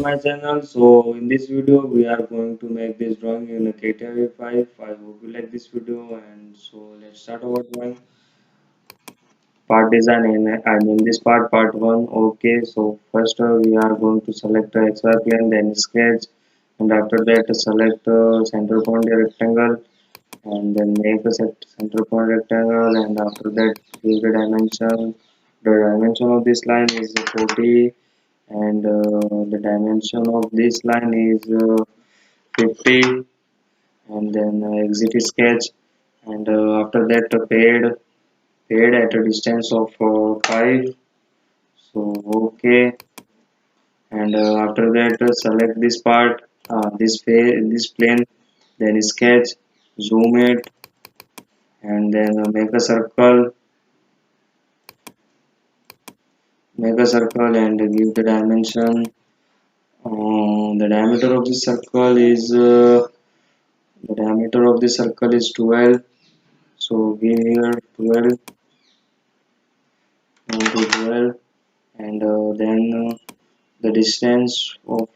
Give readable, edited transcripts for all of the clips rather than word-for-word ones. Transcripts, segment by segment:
my channel. So in this video we are going to make this drawing in a KTI 5. I hope you like this video, and so let's start our drawing. Part design, and I name this part 1. Okay, so first we are going to select the XY plane, then sketch, and after that select center point rectangle, and then make a center point rectangle, and after that give the dimension. The dimension of this line is 40, and the dimension of this line is 50, and then exit sketch, and after that paid at a distance of 5. So okay, and after that select this part, this plane, then sketch, zoom it, and then make a circle and give the dimension. The diameter of this circle is 12. So give here 12 into 12, and then the distance of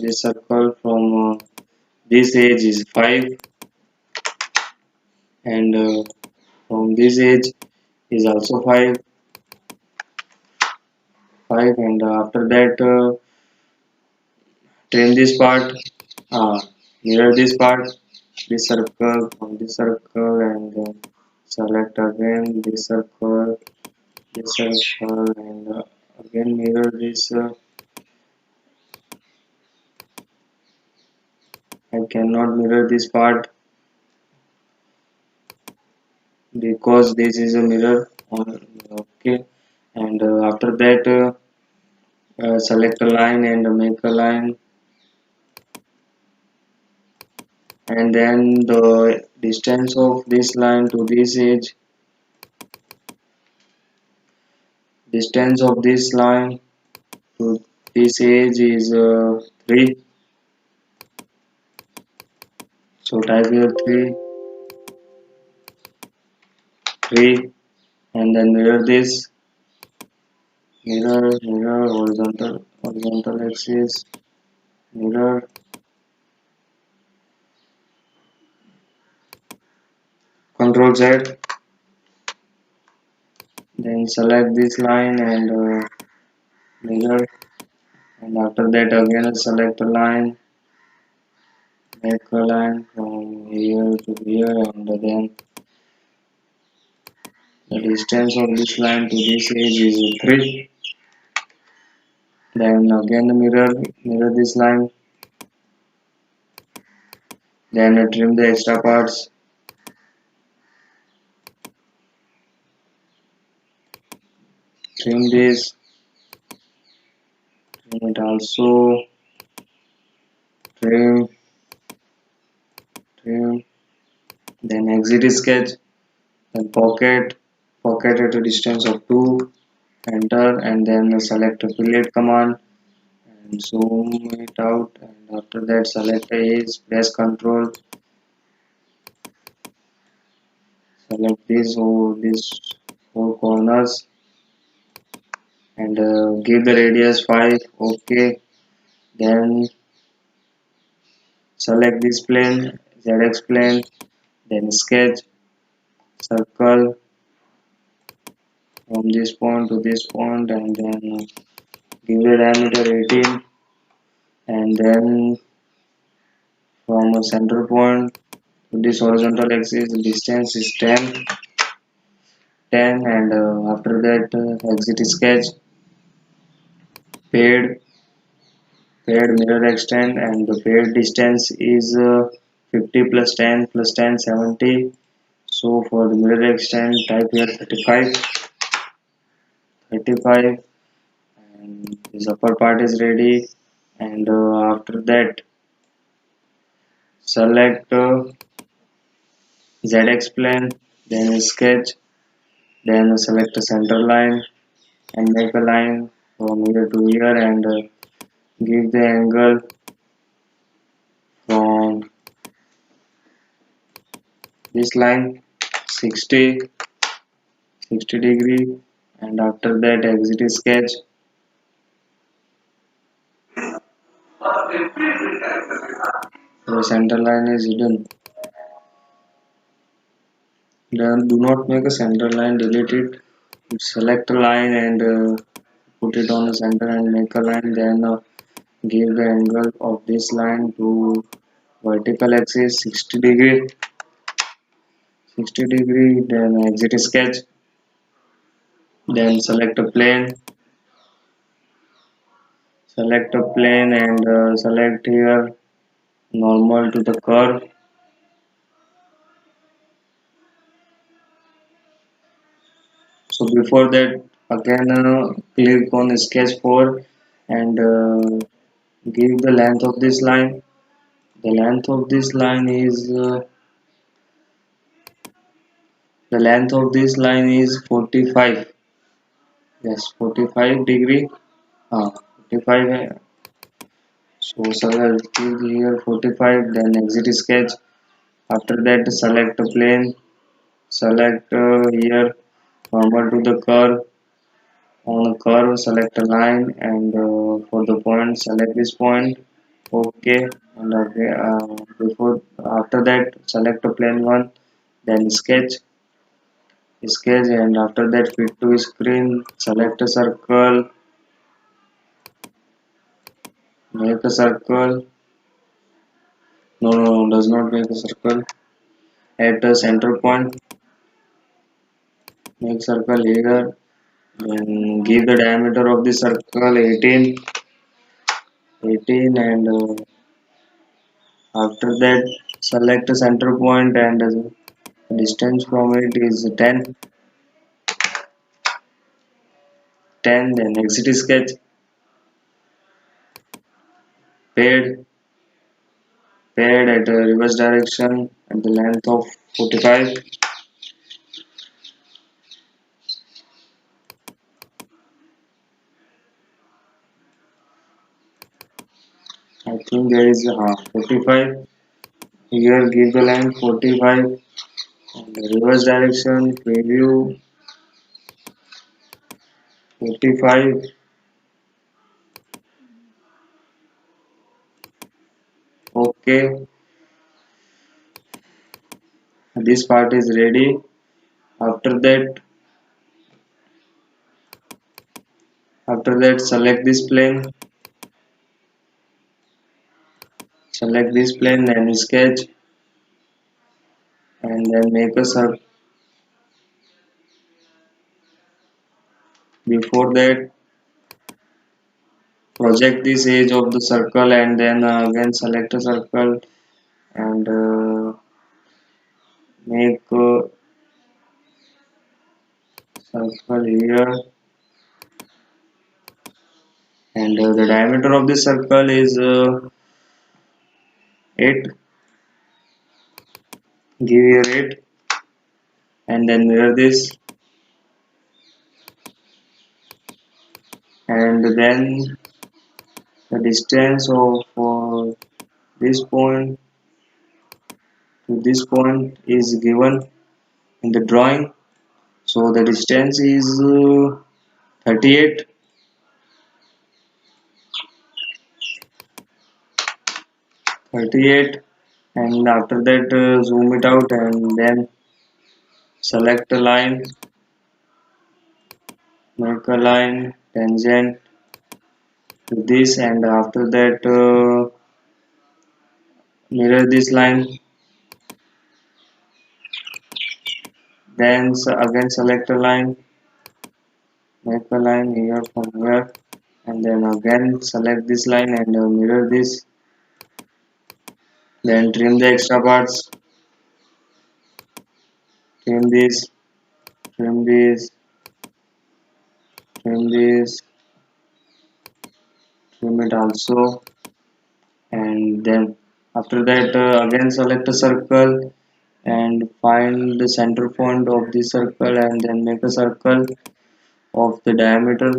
this circle from this edge is 5, and from this edge is also 5, and after that trim this part, uh, mirror this circle from this circle, and select again this circle, and again mirror this. I cannot mirror this part because this is a mirror. Okay, and after that select a line and make a line, and then the distance of this line to this edge, distance of this line to this edge is 3. So type here 3, and then mirror this, mirror horizontal axis, mirror, Control Z, then select this line and mirror, and after that again select a line, make a line from here to here, and then the distance of this line to this edge is 3. Then again mirror this line, then trim the extra parts, trim this, trim it also, trim, trim, then exit sketch, then pocket at a distance of 2, enter, and then select fillet command and zoom it out, and after that select a edge, press Ctrl, select these 4 corners, and give the radius 5. Okay, then select this plane, ZX plane, then sketch, circle from this point to this point, and then give the diameter 18, and then from a center point to this horizontal axis the distance is 10, and after that exit sketch, paid mirror extend, and the paid distance is 50 plus 10 plus 10 70. So for the mirror extend type here 35, and this upper part is ready, and after that select ZX plane, then sketch, then select a center line and make a line from here to here, and give the angle from this line 60 degree, and after that exit sketch, The center line is hidden. Then do not make a center line, delete it. Select a line and put it on the center and make a line. Then give the angle of this line to vertical axis 60 degree. 60 degree. Then exit sketch. Then select a plane. Select a plane and select here normal to the curve. So before that, again click on sketch 4 and give the length of this line. The length of this line is 45. Yes, 45 degree. 45. So I'll click here 45. Then exit sketch. After that, select a plane. Select here normal to the curve. On a curve, select a line, and for the point, select this point. Okay, and okay, before after that, select a plane one, then sketch, and after that, fit to screen. Select a circle, make a circle. No, no, no, does not make a circle. At a center point, make circle here. Then give the diameter of the circle 18, 18, and after that, select a center point and distance from it is 10, 10. Then exit sketch, paired, paired at a reverse direction at the length of 45. I think there is 45. Here give the length 45 and the reverse direction preview 45. Okay, this part is ready. After that, select this plane, and sketch, and then make a circle. Before that, project this edge of the circle and then again select a circle and make a circle here, and the diameter of this circle is 8. Give here 8 and then mirror this, and then the distance of this point to this point is given in the drawing. So the distance is 38, 38, and after that zoom it out and then select a line, make a line tangent to this, and after that mirror this line. Then again select a line, make a line here from here, and then again select this line and mirror this. Then trim the extra parts, trim this, trim this, trim this, trim it also, and then after that again select a circle and find the center point of the circle and then make a circle of the diameter.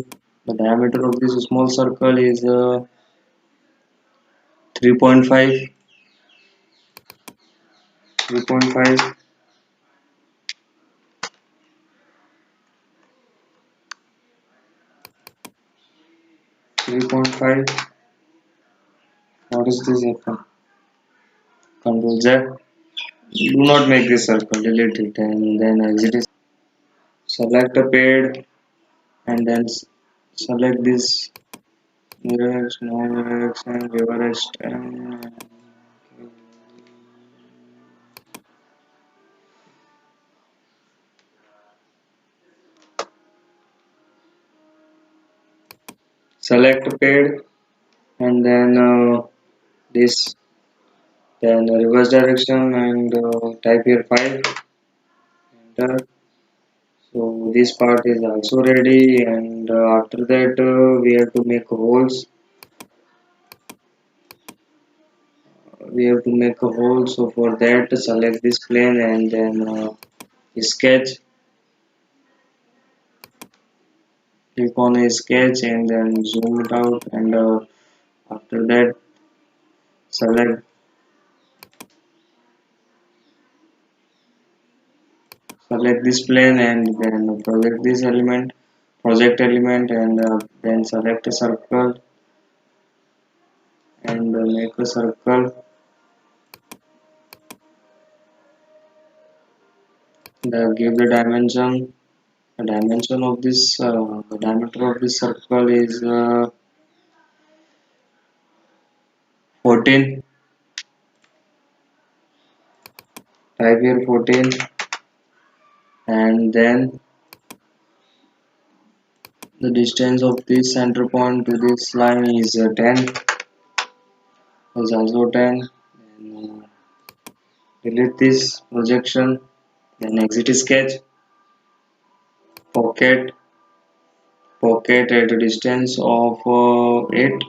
The diameter of this small circle is 3.5, 3.5, 3.5. What is this happen? Just do not make this circle, delete it and then exit it. Select a paired and then select this mirrors, non-mirrors and reverse and select a paired and then this, then reverse direction and type here 5, enter. So this part is also ready and after that we have to make holes. We have to make a hole, so for that select this plane and then sketch, click on a sketch and then zoom it out and after that select this plane and then project element and then select a circle and make a circle, give the dimension. The dimension of this the diameter of this circle is 14. Type here 14 and then the distance of this center point to this line is 10, is also 10. And, delete this projection, then exit sketch, pocket, at a distance of 8,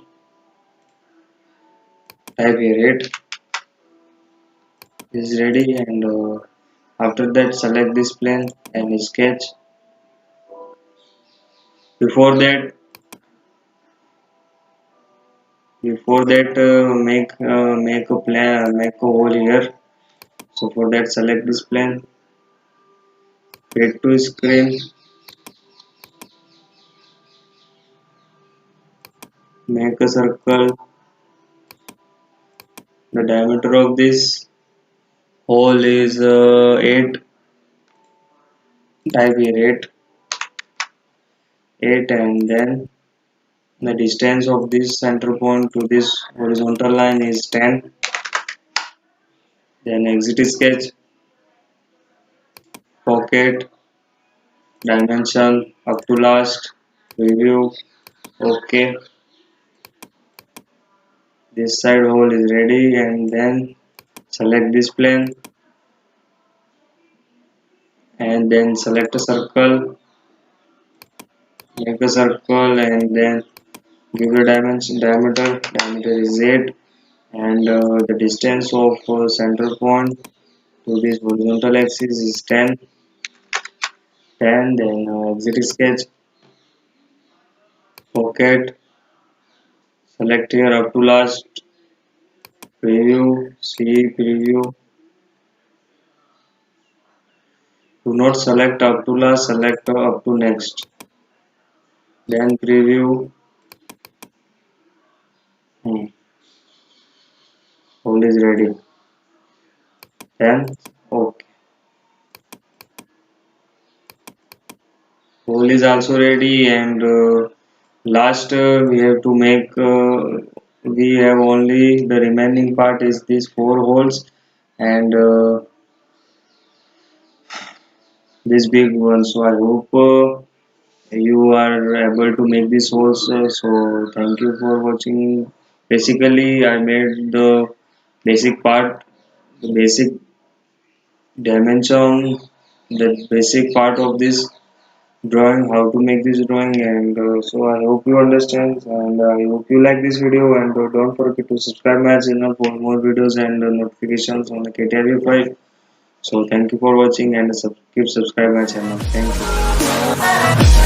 type here 8 is ready and after that select this plane and sketch. Before that, make a plan, make a hole here. So for that select this plane, fade to screen, make a circle. The diameter of this hole is 8, type here 8 and then the distance of this center point to this horizontal line is 10. Then exit sketch, pocket, dimension up to last, preview, okay. This side hole is ready and then select this plane and then select a circle, make a circle and then give a dimension, diameter is 8 and the distance of center point to this horizontal axis is 10. Then exit sketch, pocket, select here up to last, preview, see preview. Do not select up to last, select up to next. Then preview. Hole is ready. Then okay. Hole is also ready and last we have to make we have only the remaining part is these 4 holes and this big one. So I hope you are able to make this holes. So thank you for watching. Basically I made the basic part, the basic dimension, the basic part of this drawing, how to make this drawing and so I hope you understand and I hope you like this video and don't forget to subscribe my channel for more videos and notifications on the KTRV file. So thank you for watching and keep subscribe my channel. Thank you.